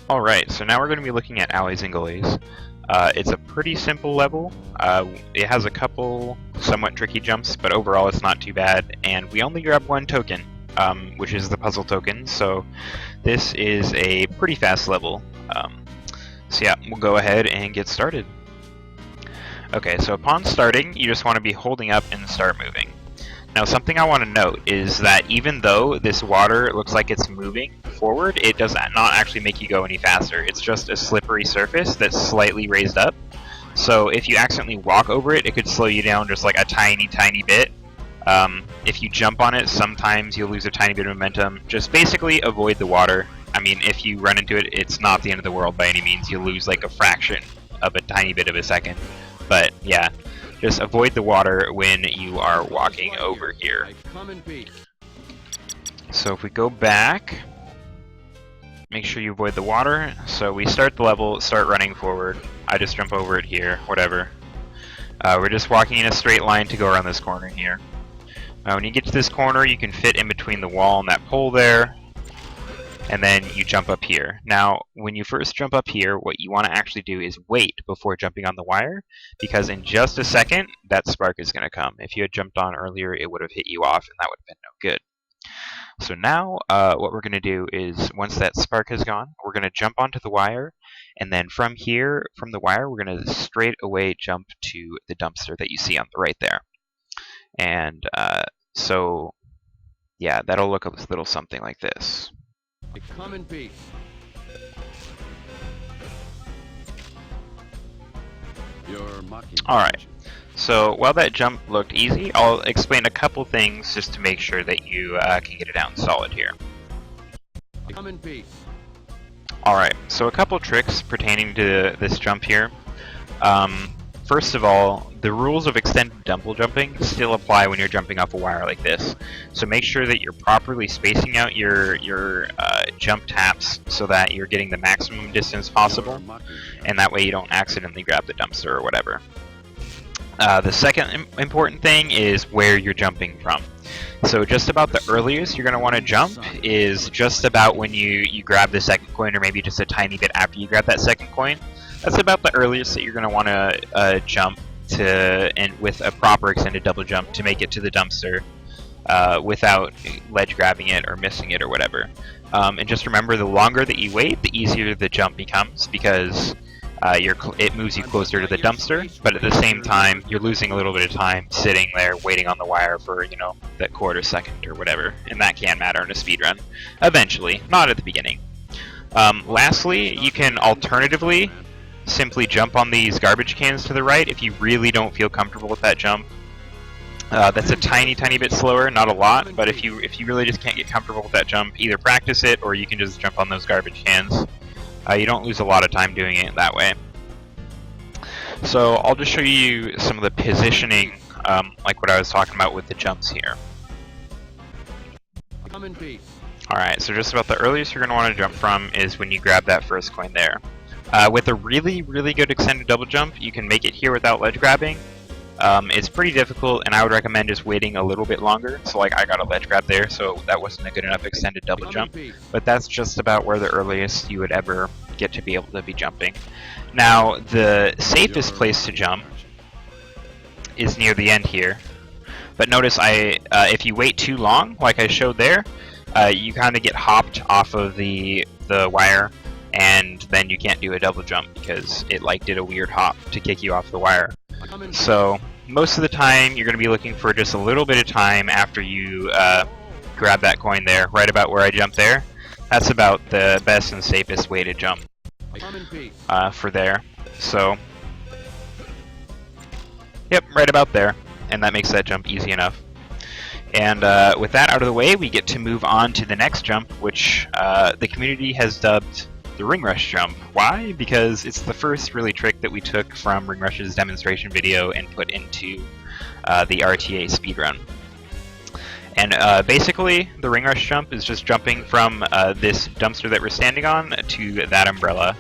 Alright, so now we're going to be looking at Alleys and Gullies. It's a pretty simple level. It has a couple somewhat tricky jumps, but overall it's not too bad. And we only grab one token, which is the puzzle token, so this is a pretty fast level. So yeah, we'll go ahead and get started. Okay, so upon starting, you just want to be holding up and start moving. Now something I want to note is that even though this water looks like it's moving forward, it does not actually make you go any faster. It's just a slippery surface that's slightly raised up. So if you accidentally walk over it, it could slow you down just like a tiny bit. If you jump on it, sometimes you'll lose a tiny bit of momentum. Just basically avoid the water. I mean, if you run into it, it's not the end of the world by any means. You'll lose like a fraction of a tiny bit of a second. But yeah. Just avoid the water when you are walking over here. So if we go back, make sure you avoid the water. So we start the level, start running forward. I just jump over it here, whatever. We're just walking in a straight line to go around this corner here. When you get to this corner, you can fit in between the wall and that pole there. And then you jump up here. Now, when you first jump up here, what you want to actually do is wait before jumping on the wire, because in just a second, that spark is going to come. If you had jumped on earlier, it would have hit you off, and that would have been no good. So now, what we're going to do is, once that spark has gone, we're going to jump onto the wire, and then from here, from the wire, we're going to straight away jump to the dumpster that you see on the right there. And so, yeah, that'll look a little something like this. Come in peace. You're mocking. Alright, so while that jump looked easy, I'll explain a couple things just to make sure that you can get it down solid here. Come in peace. Alright, so a couple tricks pertaining to this jump here. First of all, the rules of extended double jumping still apply when you're jumping off a wire like this. So make sure that you're properly spacing out your jump taps so that you're getting the maximum distance possible, and that way you don't accidentally grab the dumpster or whatever. The second important thing is where you're jumping from. So just about the earliest you're going to want to jump is just about when you grab the second coin, or maybe just a tiny bit after you grab that second coin. That's about the earliest that you're going to want to jump to, and with a proper extended double jump to make it to the dumpster without ledge grabbing it or missing it or whatever. And just remember, the longer that you wait, the easier the jump becomes, because it moves you closer to the dumpster, but at the same time, you're losing a little bit of time sitting there waiting on the wire for, you know, that quarter second or whatever, and that can matter in a speedrun. Eventually, not at the beginning. Lastly, you can alternatively simply jump on these garbage cans to the right if you really don't feel comfortable with that jump. That's a tiny bit slower, not a lot, but if you really just can't get comfortable with that jump, either practice it or you can just jump on those garbage cans. You don't lose a lot of time doing it that way. So I'll just show you some of the positioning, like what I was talking about with the jumps here. Come in peace. Alright, so just about the earliest you're going to want to jump from is when you grab that first coin there. With a really good extended double jump, you can make it here without ledge grabbing. It's pretty difficult, and I would recommend just waiting a little bit longer. So like I got a ledge grab there, so that wasn't a good enough extended double jump. But that's just about where the earliest you would ever get to be able to be jumping. Now, the safest place to jump is near the end here. But notice if you wait too long, like I showed there, you kind of get hopped off of the wire, and then you can't do a double jump because it like did a weird hop to kick you off the wire. So most of the time you're going to be looking for just a little bit of time after you grab that coin there, right about where I jumped there. That's about the best and safest way to jump for there. So yep, right about there, and that makes that jump easy enough. And with that out of the way, we get to move on to the next jump, which the community has dubbed the RingRush Jump. Why? Because it's the first really trick that we took from RingRush's demonstration video and put into the RTA speedrun. And basically, the RingRush Jump is just jumping from this dumpster that we're standing on to that umbrella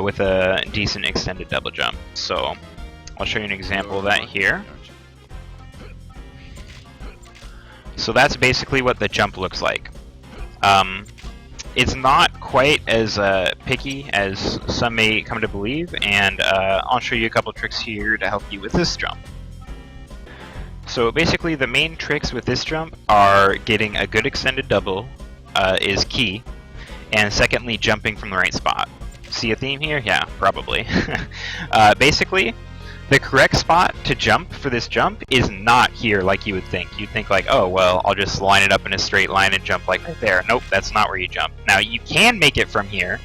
with a decent extended double jump. So I'll show you an example of that here. So that's basically what the jump looks like. It's not quite as picky as some may come to believe, and I'll show you a couple tricks here to help you with this jump. So basically the main tricks with this jump are getting a good extended double is key, and secondly jumping from the right spot. See a theme here? Yeah, probably. Basically, the correct spot to jump for this jump is not here like you would think. You'd think like, oh, well, I'll just line it up in a straight line and jump like right there. Nope, that's not where you jump. Now, you can make it from here,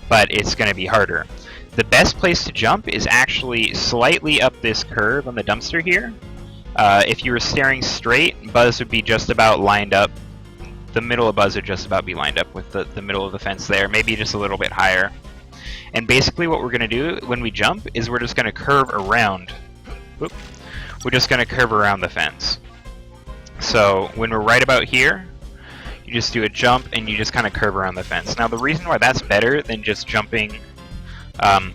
but it's going to be harder. The best place to jump is actually slightly up this curve on the dumpster here. If you were staring straight, Buzz would be just about lined up. The middle of Buzz would just about be lined up with the middle of the fence there, maybe just a little bit higher. And basically what we're going to do when we jump is we're just going to curve around. Whoop. We're just going to curve around the fence. So when we're right about here, you just do a jump and you just kind of curve around the fence. Now the reason why that's better than just jumping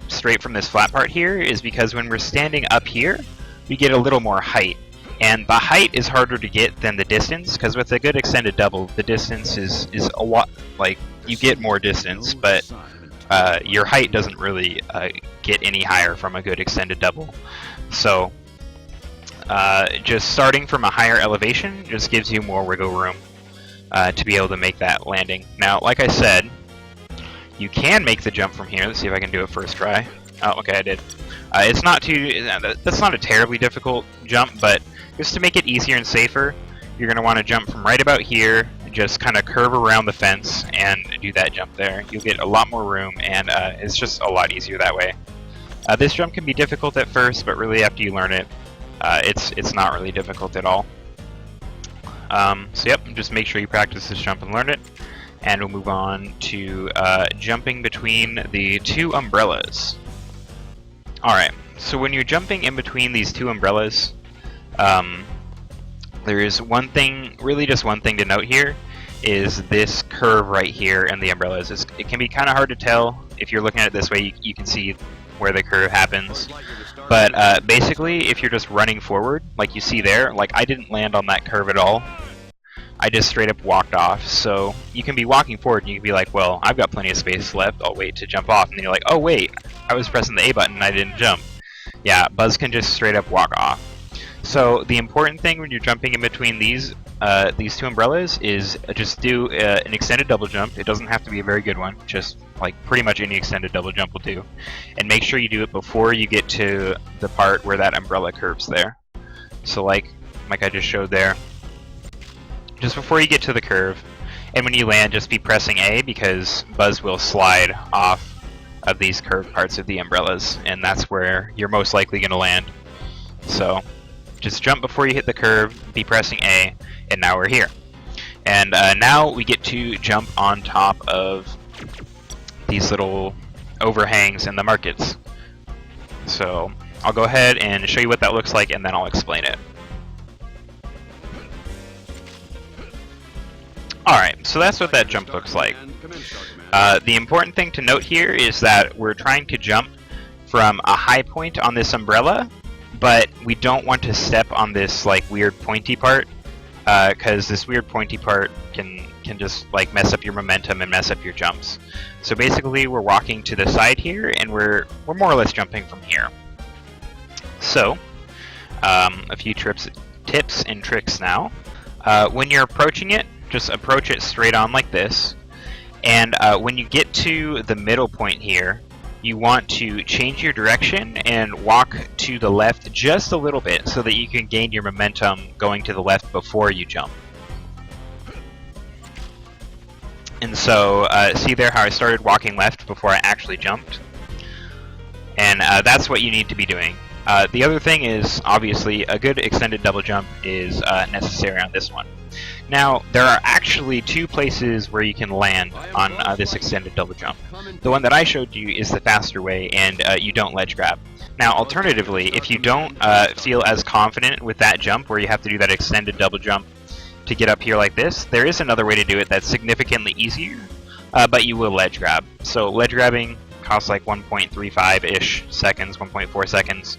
straight from this flat part here is because when we're standing up here, we get a little more height. And the height is harder to get than the distance, because with a good extended double, the distance is a lot, like, you get more distance, but your height doesn't really get any higher from a good extended double. So just starting from a higher elevation just gives you more wiggle room to be able to make that landing. Now, like I said, you can make the jump from here. Let's see if I can do it first try. Oh, okay, I did. It's not too, that's not a terribly difficult jump, but just to make it easier and safer, you're going to want to jump from right about here, just kind of curve around the fence and do that jump there. You'll get a lot more room, and it's just a lot easier that way. This jump can be difficult at first, but really after you learn it, it's not really difficult at all. So yep, just make sure you practice this jump and learn it, and we'll move on to jumping between the two umbrellas. Alright, so when you're jumping in between these two umbrellas, there is one thing, really just one thing to note here, is this curve right here in the umbrellas. It can be kind of hard to tell. If you're looking at it this way, you can see where the curve happens. But basically, if you're just running forward, like you see there, like I didn't land on that curve at all. I just straight up walked off. So you can be walking forward and you can be like, well, I've got plenty of space left, I'll wait to jump off. And then you're like, oh wait, I was pressing the A button and I didn't jump. Yeah, Buzz can just straight up walk off. So the important thing when you're jumping in between these two umbrellas is just do an extended double jump. It doesn't have to be a very good one, just like pretty much any extended double jump will do. And make sure you do it before you get to the part where that umbrella curves there. So like I just showed there, just before you get to the curve. And when you land, just be pressing A, because Buzz will slide off of these curved parts of the umbrellas, and that's where you're most likely going to land. So just jump before you hit the curve, be pressing A, and now we're here. And now we get to jump on top of these little overhangs in the markets. So I'll go ahead and show you what that looks like, and then I'll explain it. Alright, so that's what that jump looks like. The important thing to note here is that we're trying to jump from a high point on this umbrella, but we don't want to step on this like weird pointy part, because this weird pointy part can just like mess up your momentum and mess up your jumps. So basically we're walking to the side here, and we're more or less jumping from here. So a few tips and tricks now. When you're approaching it, just approach it straight on like this, and when you get to the middle point here, you want to change your direction and walk to the left just a little bit so that you can gain your momentum going to the left before you jump. And so see there how I started walking left before I actually jumped? And that's what you need to be doing. The other thing is, obviously, a good extended double jump is necessary on this one. Now, there are actually two places where you can land on this extended double jump. The one that I showed you is the faster way, and you don't ledge grab. Now, alternatively, if you don't feel as confident with that jump, where you have to do that extended double jump to get up here like this, there is another way to do it that's significantly easier, but you will ledge grab. So ledge grabbing costs like 1.35-ish seconds, 1.4 seconds.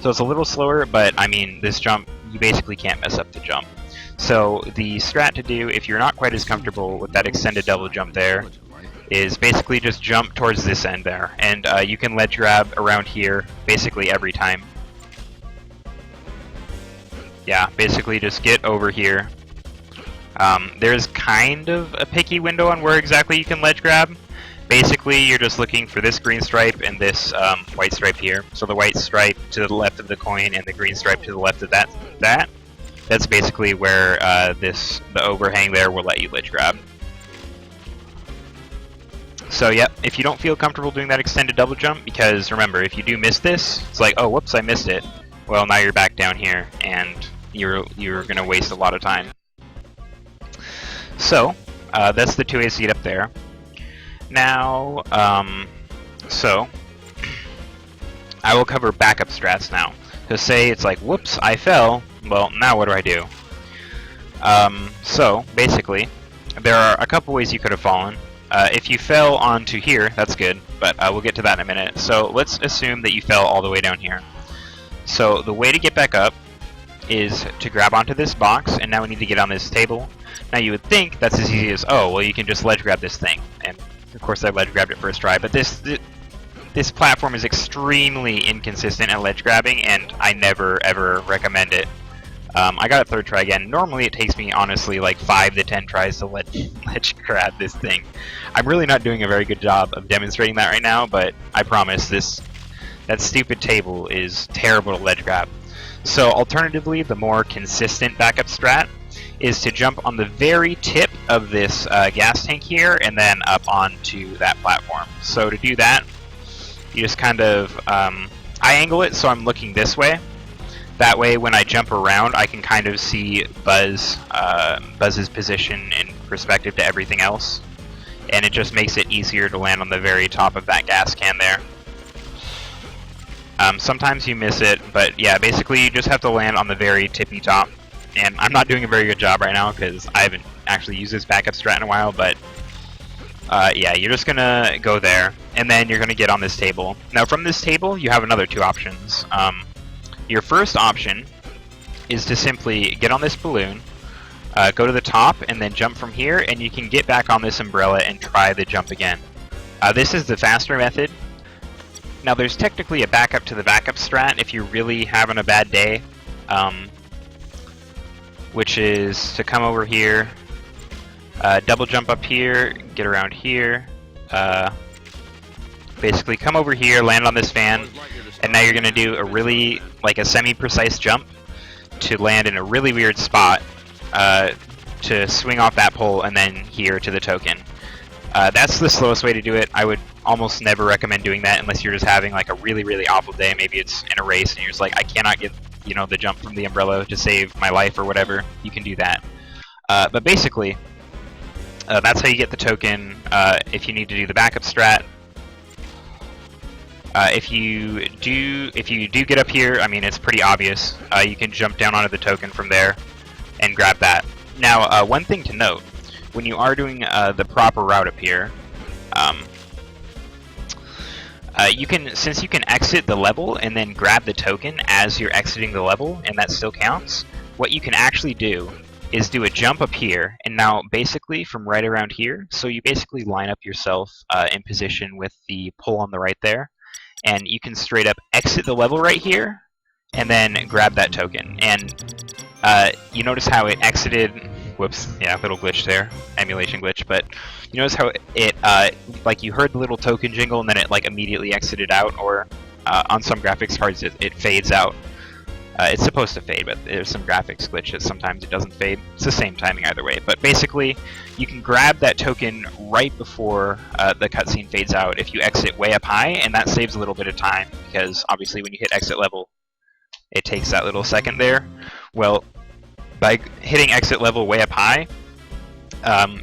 So it's a little slower, but I mean, this jump, you basically can't mess up the jump. So the strat to do, if you're not quite as comfortable with that extended double jump there, is basically just jump towards this end there, and you can ledge grab around here basically every time. Yeah, basically just get over here. There's kind of a picky window on where exactly you can ledge grab. Basically, you're just looking for this green stripe and this white stripe here. So the white stripe to the left of the coin and the green stripe to the left of that's basically where the overhang there will let you ledge grab. So yep, if you don't feel comfortable doing that extended double jump, because remember, if you do miss this, it's like, oh whoops, I missed it. Well, now you're back down here, and you're gonna waste a lot of time. So that's the two ways to get up there. Now, so I will cover backup strats now. So say it's like, whoops, I fell. Well, now what do I do? So basically, there are a couple ways you could have fallen. If you fell onto here, that's good, but we'll get to that in a minute. So let's assume that you fell all the way down here. So the way to get back up is to grab onto this box, and now we need to get on this table. Now you would think that's as easy as, oh, well, you can just ledge grab this thing. And of course I ledge grabbed it first try, but this platform is extremely inconsistent at ledge grabbing, and I never ever recommend it. I got a third try again. Normally it takes me, honestly, like 5 to 10 tries to ledge grab this thing. I'm really not doing a very good job of demonstrating that right now, but I promise that stupid table is terrible to ledge grab. So alternatively, the more consistent backup strat is to jump on the very tip of this gas tank here and then up onto that platform. So to do that, you just kind of I angle it so I'm looking this way. That way, when I jump around, I can kind of see Buzz's position in perspective to everything else, and it just makes it easier to land on the very top of that gas can there. Sometimes you miss it, but yeah, basically you just have to land on the very tippy top. And I'm not doing a very good job right now because I haven't actually used this backup strat in a while, but yeah, you're just gonna go there, and then you're gonna get on this table. Now from this table, you have another two options. Your first option is to simply get on this balloon, go to the top, and then jump from here, and you can get back on this umbrella and try the jump again. This is the faster method. Now there's technically a backup to the backup strat if you're really having a bad day, which is to come over here, double jump up here, get around here, basically come over here, land on this fan, and now you're going to do a really, like a semi-precise jump to land in a really weird spot to swing off that pole and then here to the token. That's the slowest way to do it. I would almost never recommend doing that unless you're just having like a really, really awful day. Maybe it's in a race and you're just like, I cannot get, you know, the jump from the umbrella to save my life or whatever. You can do that. But basically, that's how you get the token if you need to do the backup strat. If you do get up here, I mean, it's pretty obvious. You can jump down onto the token from there and grab that. Now, one thing to note, when you are doing the proper route up here, since you can exit the level and then grab the token as you're exiting the level, and that still counts, what you can actually do is do a jump up here, and now basically from right around here, so you basically line up yourself in position with the pole on the right there, and you can straight up exit the level right here, and then grab that token. And you notice how it exited, whoops, yeah, little glitch there, emulation glitch, but you notice how it, like you heard the little token jingle and then it like immediately exited out, or on some graphics cards it fades out. It's supposed to fade, but there's some graphics glitches, sometimes it doesn't fade. It's the same timing either way, but basically you can grab that token right before the cutscene fades out if you exit way up high, and that saves a little bit of time, because obviously when you hit exit level, it takes that little second there. Well, by hitting exit level way up high,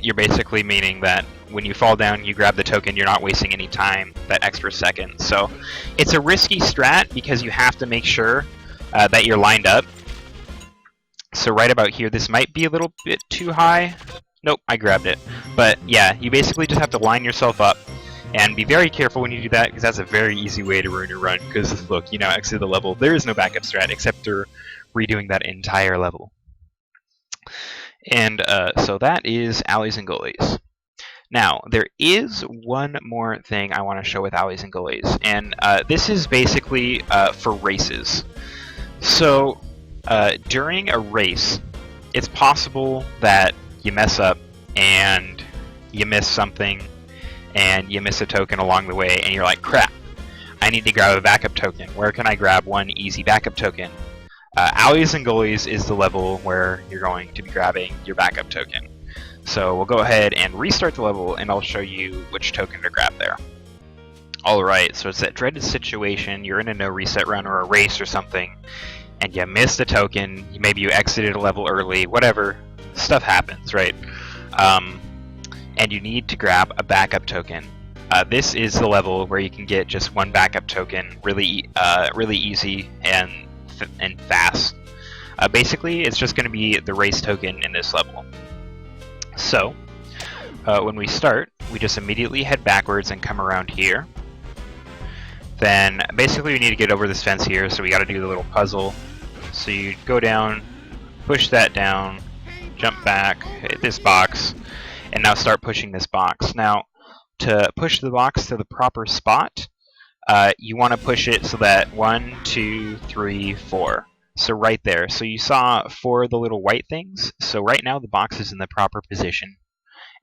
you're basically meaning that when you fall down, you grab the token, you're not wasting any time, that extra second. So it's a risky strat because you have to make sure that you're lined up. So right about here, this might be a little bit too high. Nope, I grabbed it. But yeah, you basically just have to line yourself up and be very careful when you do that, because that's a very easy way to ruin your run. Because look, you know, exit the level, there is no backup strat except for redoing that entire level. And so that is Alleys and Gullies. Now, there is one more thing I want to show with Alleys and Gullies, and this is basically for races. So, during a race, it's possible that you mess up and you miss something and you miss a token along the way and you're like, crap, I need to grab a backup token. Where can I grab one easy backup token? Alleys and Gullies is the level where you're going to be grabbing your backup token. So we'll go ahead and restart the level and I'll show you which token to grab there. Alright, so it's that dreaded situation, you're in a no reset run or a race or something, and you missed a token, maybe you exited a level early, whatever, stuff happens, right? And you need to grab a backup token. This is the level where you can get just one backup token really easy and fast. Basically, it's just going to be the race token in this level. So, when we start, we just immediately head backwards and come around here. Then, basically we need to get over this fence here, so we gotta do the little puzzle. So you go down, push that down, jump back, hit this box, and now start pushing this box. Now, to push the box to the proper spot, you want to push it so that 1, 2, 3, 4. So right there. So you saw 4 of the little white things. So right now the box is in the proper position,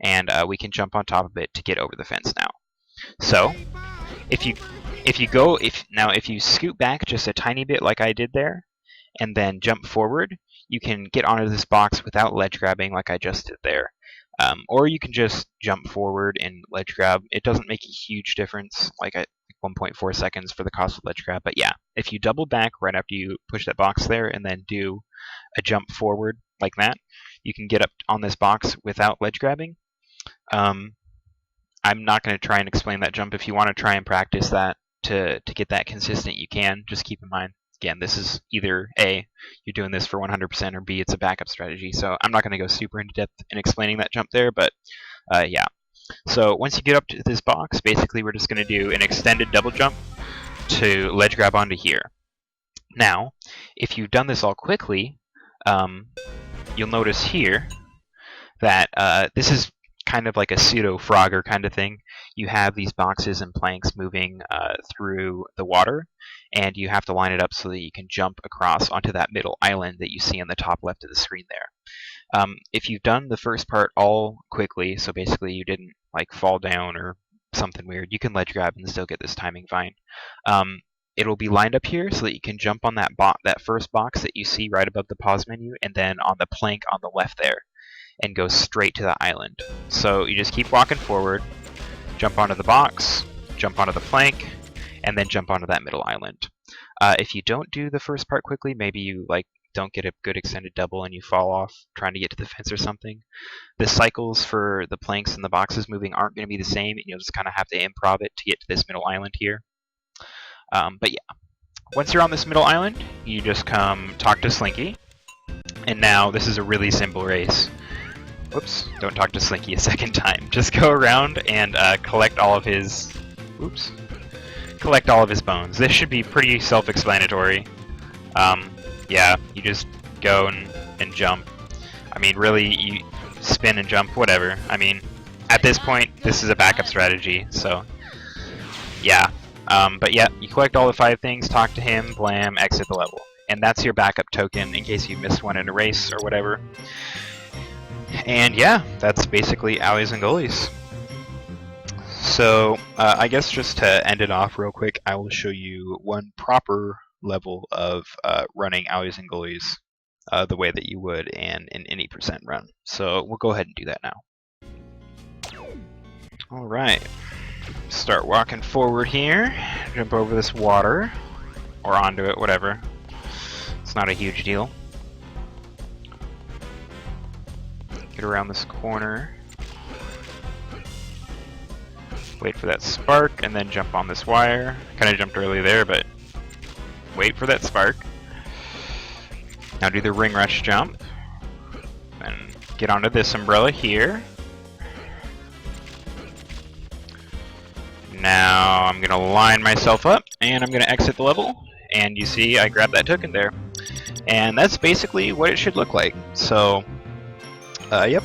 and we can jump on top of it to get over the fence now. So if you scoot back just a tiny bit like I did there, and then jump forward, you can get onto this box without ledge grabbing like I just did there. Or you can just jump forward and ledge grab. It doesn't make a huge difference, like at 1.4 seconds for the cost of ledge grab. But yeah, if you double back right after you push that box there and then do a jump forward like that, you can get up on this box without ledge grabbing. I'm not going to try and explain that jump. If you want to try and practice that to get that consistent, you can. Just keep in mind, again, this is either A, you're doing this for 100%, or B, it's a backup strategy. So I'm not going to go super into depth in explaining that jump there, but yeah. So once you get up to this box, basically we're just going to do an extended double jump to ledge grab onto here. Now, if you've done this all quickly, you'll notice here that this is kind of like a pseudo Frogger kind of thing. You have these boxes and planks moving through the water, and you have to line it up so that you can jump across onto that middle island that you see on the top left of the screen there. If you've done the first part all quickly, so basically you didn't like fall down or something weird, you can ledge grab and still get this timing fine. It'll be lined up here so that you can jump on that first box that you see right above the pause menu, and then on the plank on the left there, and go straight to the island. So you just keep walking forward, jump onto the box, jump onto the plank, and then jump onto that middle island. If you don't do the first part quickly, maybe you don't get a good extended double and you fall off trying to get to the fence or something, the cycles for the planks and the boxes moving aren't going to be the same, and you'll just kind of have to improv it to get to this middle island here. But yeah, once you're on this middle island, you just come talk to Slinky, and now this is a really simple race. Whoops, don't talk to Slinky a second time. Just go around and collect all of his bones. This should be pretty self-explanatory. Yeah, you just go and jump. I mean, really, you spin and jump, whatever. I mean, at this point, this is a backup strategy, so yeah. But yeah, you collect all the 5 things, talk to him, blam, exit the level. And that's your backup token in case you missed one in a race or whatever. And yeah, that's basically Alleys and Gullies. So I guess just to end it off real quick, I will show you one proper level of running Alleys and Gullies the way that you would in any percent run. So we'll go ahead and do that now. Alright, start walking forward here, jump over this water, or onto it, whatever. It's not a huge deal. Get around this corner, wait for that spark, and then jump on this wire. Kind of jumped early there, but wait for that spark. Now do the RingRush Jump, and get onto this umbrella here. Now I'm going to line myself up, and I'm going to exit the level, and you see I grabbed that token there. And that's basically what it should look like. So, yep,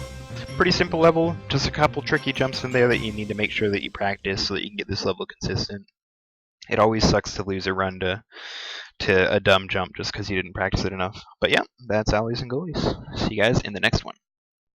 pretty simple level, just a couple tricky jumps in there that you need to make sure that you practice so that you can get this level consistent. It always sucks to lose a run to a dumb jump just because you didn't practice it enough. But yeah, that's Alleys and Gullies. See you guys in the next one.